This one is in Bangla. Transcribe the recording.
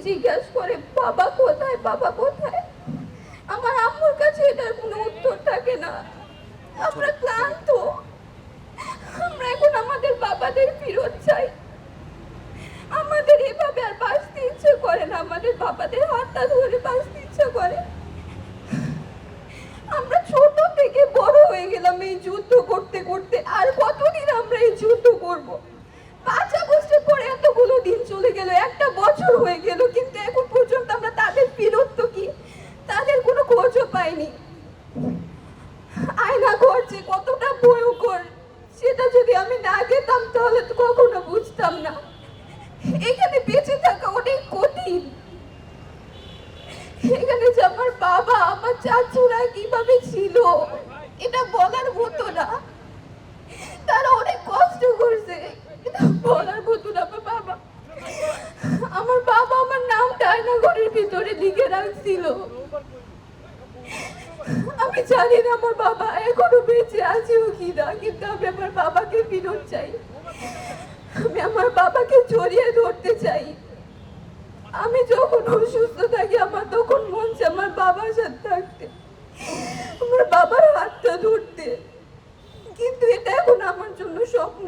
জিজ্ঞাসা করে বাবা কোথায়, বাবা কোথায়। আমার আম্মুর কাছে এটার কোনো উত্তর থাকে না। আমরা ক্লান্ত, আমরা এখন আমাদের বাবাদের ফিরত চাই। আমাদের এভাবে আর বাঁচতে ইচ্ছে করে না, আমাদের বাবাদের হাতটা ধরে বাঁচতে ইচ্ছে করে। আমরা ছোট থেকে বড় হয়ে গেলাম এই যুদ্ধ করতে করতে, আর কতদিন আমরা এই যুদ্ধ করব? 5 আগস্টের পরে এতগুলো দিন চলে গেল, একটা বছর হয়ে গেল, কিন্তু এখন পর্যন্ত আমরা তাদের ফিরত কি, তাদের কোনো খোঁজও পাইনি। আয়না ঘর যে কতটা ভয়ঙ্কর সেটা যদি আমি না যেতাম তাহলে তো কখনো বুঝতাম না। এখানে বেঁচে থাকা অনেক কঠিন। এখানে যে আমার বাবা, আমার চাচুরা কিভাবে ছিল এটা বলার মতো না। তারা অনেক কষ্ট করছে, এটা বলার মতো না। আমার বাবা আমার নামটা আয়না ঘরের ভিতরে লিখে রাখছিল। আমি জানি না আমার বাবা এখনো বেঁচে আছেও কিনা, কিন্তু আমি আমার বাবাকে ফিরত চাই। আমি আমার বাবাকে জড়িয়ে ধরতে চাই। আমি যখন অসুস্থ থাকি আমার তখন মন চায় আমার বাবার সাথে থাকতে, আমার বাবার হাতটা ধরতে, কিন্তু এটা এখন আমার জন্য স্বপ্ন।